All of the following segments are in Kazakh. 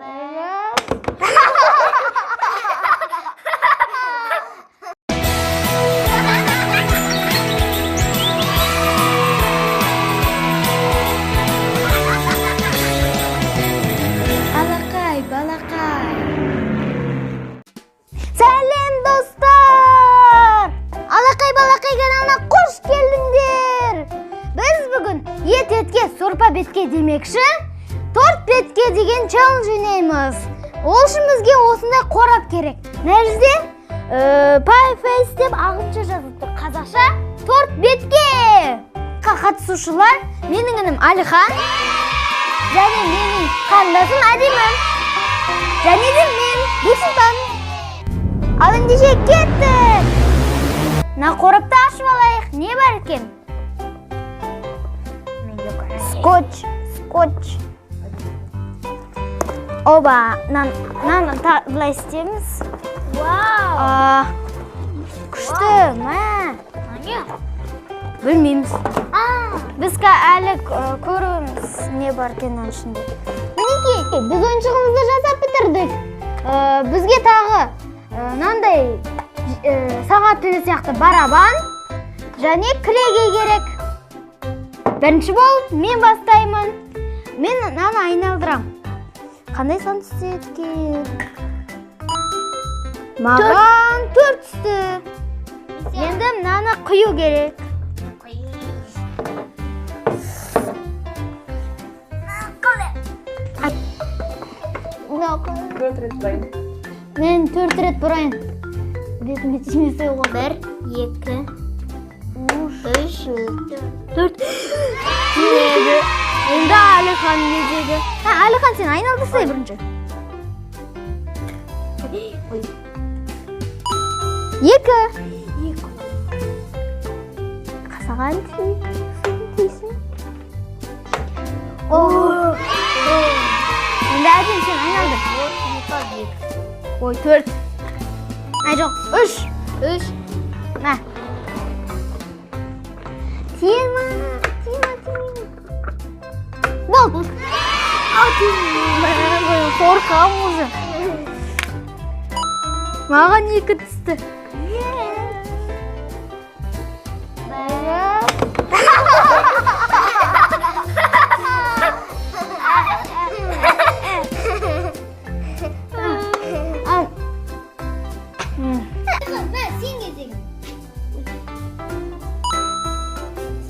Алақай, балақай. Сәлем достар! Алақай, балақай каналына қош келдіңдер. Біз бүгін етке сорпа бетке демекші, торт бетке деген челлендж ойнаймыз. Ол үшін бізге осындай қорап керек. Нәжде пай фейс деп ағылшынша жазылып тұр. Қазақша торт бетке. Қатысушылар менің інім Алақай, және менің қарындасым Әдемі, және де мен Бексұлтан. Ал ендеше кеттік. Мына қорапты ашып алайық. Не бар екен? Скотч. Оба, мынаны былай істейміз. Вау! Күшті, мә. Білмейміз. Біз әлі көруіміз не бар екеннің ішінде. Мінекей, біз ойыншығымызды жасап бітірдік. Бізге тағы мынандай сағат тілі сияқты барабан және кілеге керек. Бірінші болып мен бастаймын. Мен мынаны айналдырам. Қандай сан түсті екен? Маған 4 түсті. Енді мынаны құю керек. Мен 4 рет бұрайын. Бетіме тимесе ғой. 1, 2, 3, 4. Тимеді. Енді Алақай кезегі. Алақай, сен айналдырсай бірінші. 2. Қасаған дейсің. Енді Әдем, сен айналdır. 4. Ay жоқ, 3. Мә. Тима. Бол. Қорқам уже. Маған 2 түсті.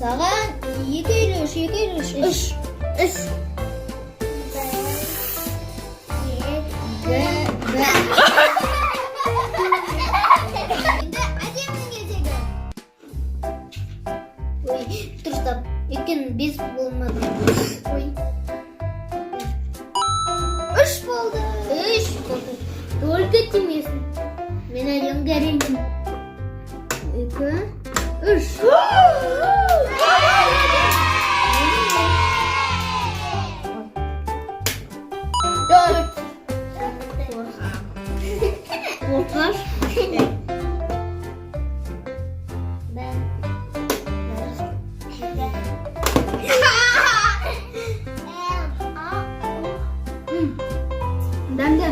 Саған 2 или 3. 3. Енді Әдемнің кезегі. Ой, дұрыстап. Өйткені 5 болмады. Ой. 3 болды. Только тимесін. Мен Әдемге әремін. 2, 3. Korkar. Ben de.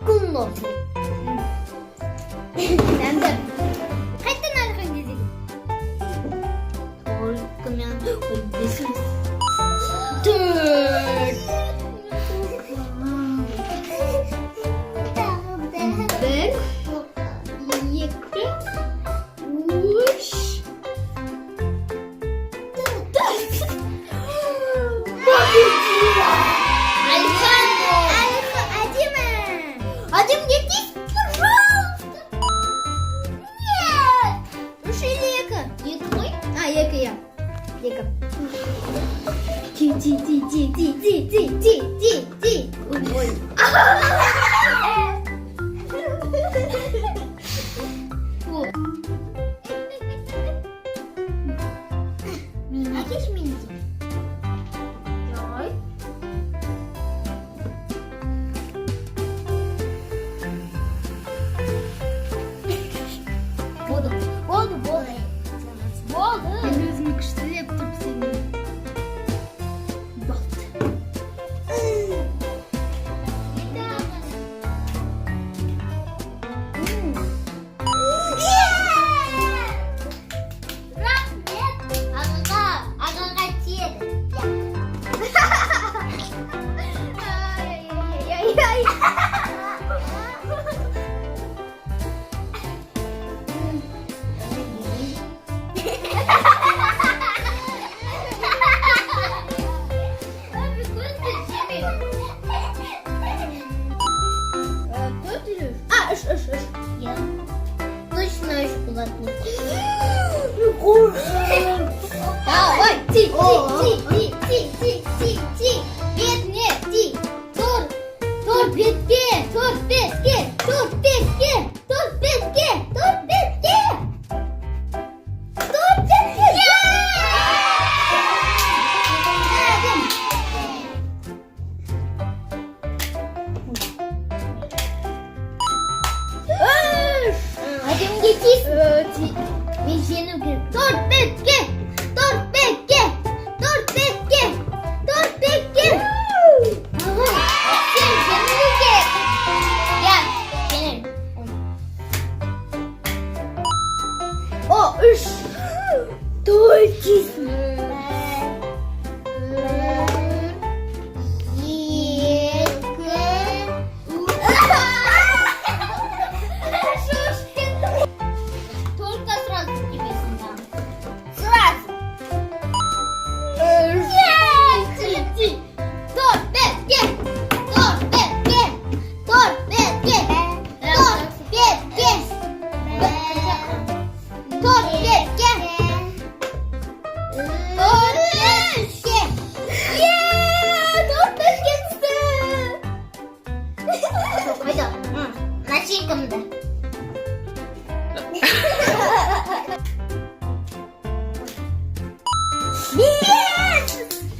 Kumlu. Ben de. Kaç tane Alakay gelecek? Korkmayan. Desiniz. 4. 1, 2, 3. Адем, не здесь, пожалуйста. Нет. Уж или Ека. Ой. 2 я. 2. Ти. Ой. Әкеш менде. Ой. Болды. Бетіне ти. Торт бетке. Торт бетке. Торт бетке. Торт бетке. Торт бетке. Торт бетке. Әдемге тиіс. Мен жену керек. Торт бетке. Торт бетке. Торт бетке. Торт бетке. Ага. Сен жену керек. Я, жену. О, үш. Торт тиісін.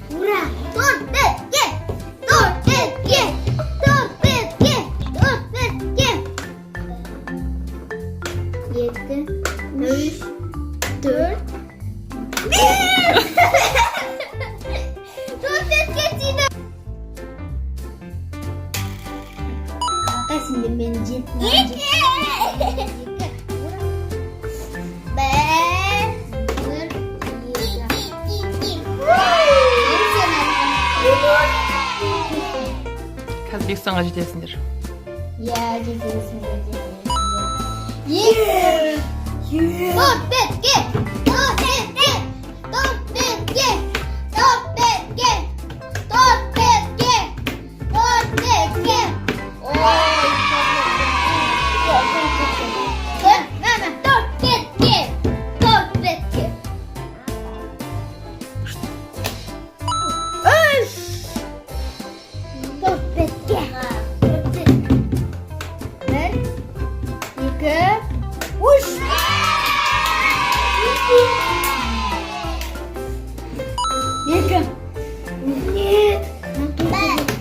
Ура! Торт бетке! Торт бетке! Торт бетке! Торт бетке! 7, 3, 4, 5! Торт бетке тиді! Қайсында мен жетті? 2. Қазір санға жетесіңдер. Я жетесіңдер. Торт бетке! Торт бетке! Торт бетке! Торт бетке! Торт бетке! Торт бетке! Ой, торт бетке! Торт бетке! Үш! Торт бетке! 1, 2, 3! Екі. Нет.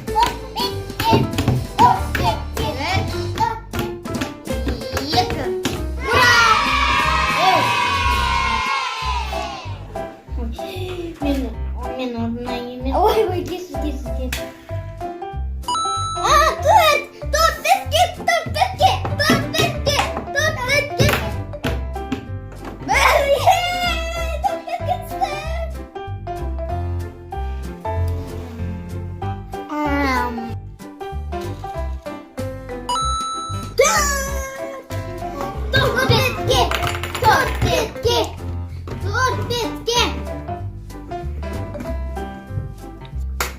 Торт бетке! Торт бетке! 2. Ура! Мен орнына емес. Ой, кес. Торт! Торт бетке! Торт бетке! Торт бетке! Торт бетке! Торт бетке түсті! Торт бетке! Торт бетке! Торт бетке!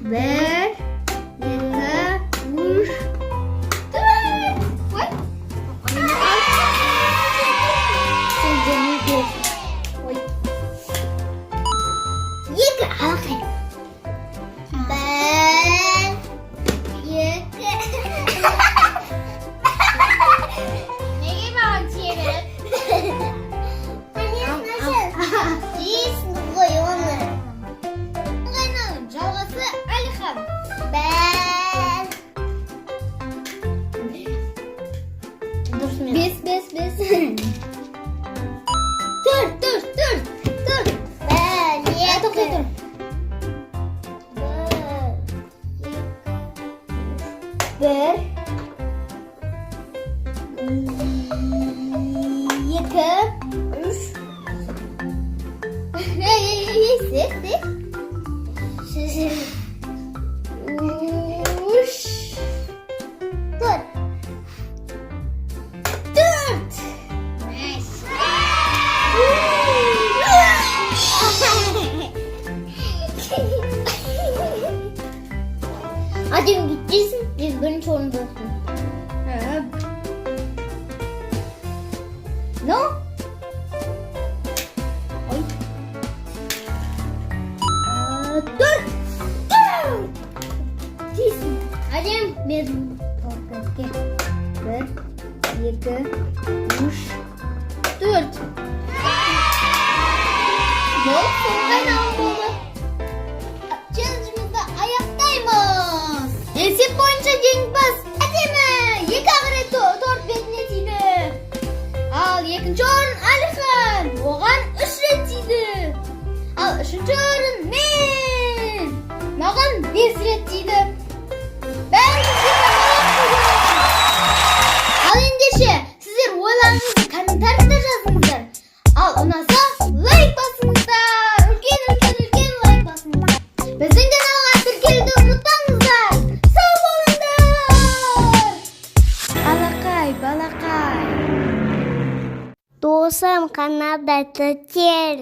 1, 2, 3, 4! Ой! Sen canı görsün. Ой! 2, Алақай! 1, 2... Неге маған тие береді? Жейсің ғой оны. Жалғасы Алихан. 5. 4. Тоқтай тұр. 1, 2, 3. Adem gideceksin, biz birinci orunda olsun. No? Oy. Мен торт бетке 1, 2, 3, 4. Бұл айналым болды. Челленджімізді аяқтаймыз. Есеп бойынша жеңімпаз әдемі 2 рет торт бетіне тиді. Ал екінші орын Алақай, оған 3 рет тиді. Ал үшінші орын мен, маған 5 рет тиді. Бәріңізге ал ендеше сіздер ойларыңызды комментарийда жазыңыздар. Ал ұнаса лайк басыңыздар. Үлкен лайк басыңыздар. Біздің каналға тіркелуді ұмытпаңыздар. Сау болыңдар. Алақай, балақай. Досым каналда тіркел.